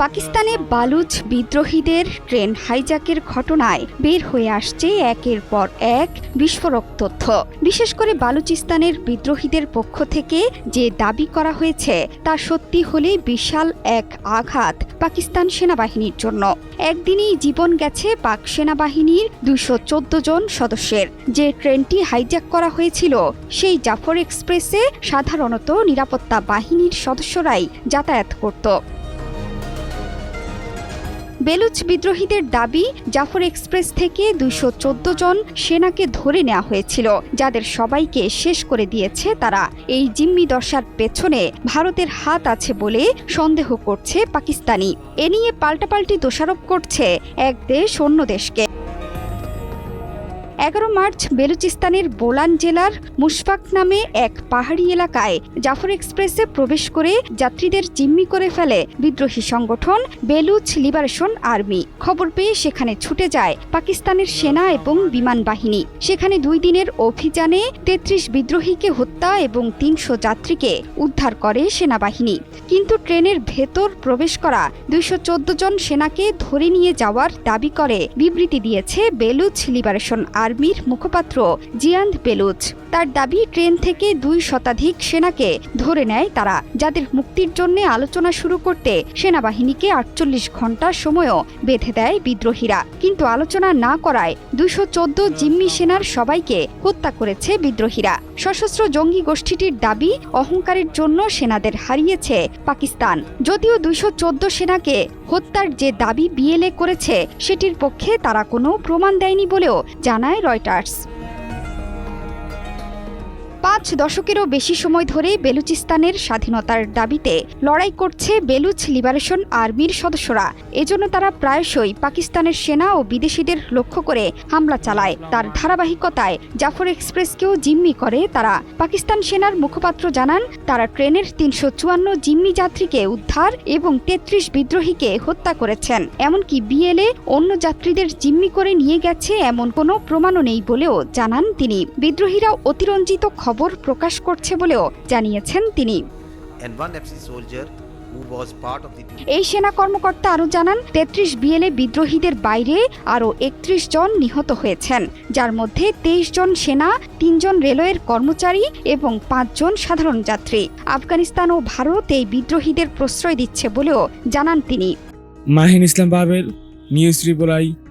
পাকিস্তানে বালুচ বিদ্রোহীদের ট্রেন হাইজ্যাকের ঘটনায় বের হয়ে আসছে একের পর এক বিস্ফোরক তথ্য। বিশেষ করে বালুচিস্তানের বিদ্রোহীদের পক্ষ থেকে যে দাবি করা হয়েছে তা সত্যি হলে বিশাল এক আঘাত পাকিস্তান সেনাবাহিনীর জন্য। একদিনেই জীবন গেছে পাক সেনাবাহিনীর 214 জন সদস্যের। যে ট্রেনটি হাইজ্যাক করা হয়েছিল সেই জাফর এক্সপ্রেসে সাধারণত নিরাপত্তা বাহিনীর সদস্যরাই যাতায়াত করত। বেলুচ বিদ্রোহীদের দাবি, জাফর এক্সপ্রেস থেকে 214 জন সেনাকে ধরে নেওয়া হয়েছিল, যাদের সবাইকে শেষ করে দিয়েছে তারা। এই জিম্মি দশার পেছনে ভারতের হাত আছে বলে সন্দেহ করছে পাকিস্তানি। এ নিয়ে পাল্টাপাল্টি দোষারোপ করছে এক দেশ অন্য দেশকে। 11 মার্চ বেলুচিস্তানের বোলান জেলার মুশফাক নামে এক পাহাড়ি এলাকায় জাফর এক্সপ্রেসে প্রবেশ করে যাত্রীদের জিম্মি করে ফেলে বিদ্রোহী সংগঠন বেলুচ লিবারেশন আর্মি। খবর পেয়ে সেখানে ছুটে যায় পাকিস্তানের সেনা এবং বিমান বাহিনী। সেখানে 2 দিনের অভিযানে 33 বিদ্রোহীকে হত্যা এবং 300 যাত্রীকে উদ্ধার করে সেনাবাহিনী। কিন্তু ট্রেনের ভেতর প্রবেশ করা 214 জন সেনাকে ধরে নিয়ে যাওয়ার দাবি করে বিবৃতি দিয়েছে বেলুচ লিবারেশন আর্মির মুখপাত্র জিয়ান্দ বেলুচ। তার দাবি, ট্রেন থেকে 2 শতাধিক সেনাকে ধরে নেয় তারা, যাদের মুক্তির জন্য আলোচনা শুরু করতে সেনাবাহিনীকে 48 ঘন্টা সময়ও বেঁধে দেয় বিদ্রোহীরা। কিন্তু আলোচনা না করায় 214 জিম্মি সেনার সবাইকে হত্যা করেছে বিদ্রোহীরা। সশস্ত্র জঙ্গি গোষ্ঠীটির দাবি, অহংকারের জন্য সেনাদের হারিয়েছে পাকিস্তান। যদিও 214 সেনাকে হত্যার যে দাবি বিএলএ করেছে সেটির পক্ষে তারা কোনো প্রমাণ দেয়নি বলেও জানায় রয়টার্স। 5 দশকেরও বেশি সময় ধরে বেলুচিস্তানের স্বাধীনতার দাবিতে লড়াই করছে বেলুচ লিবারেশন আর্মির সদস্যরা। এজন্য তারা প্রায়শই পাকিস্তানের সেনা ও বিদেশিদের লক্ষ্য করে হামলা চালায়। তার ধারাবাহিকতায় জাফর এক্সপ্রেসকেও জিম্মি করে তারা। পাকিস্তান সেনার মুখপাত্র জানান, তারা ট্রেনের 354 জিম্মি যাত্রীকে উদ্ধার এবং 33 বিদ্রোহীকে হত্যা করেছেন। এমনকি বিএলএ অন্য যাত্রীদের জিম্মি করে নিয়ে গেছে এমন কোনো প্রমাণও নেই বলেও জানান তিনি। বিদ্রোহীরা অতিরঞ্জিত খবর প্রকাশ করছে বলেও জানিয়েছেন তিনি। এই সেনা কর্মকর্তা আরও জানান, 33 বিএলএ বিদ্রোহীদের বাইরে আরও 31 জন নিহত হয়েছেন, যার মধ্যে 23 জন সেনা, 3 জন রেলওয়ের কর্মচারী এবং 5 জন সাধারণ যাত্রী। আফগানিস্তান ও ভারত এই বিদ্রোহীদের প্রশ্রয় দিচ্ছে বলেও জানান তিনি। মাহিন ইসলাম বাবেল, নিউজ ত্রিপুরাই।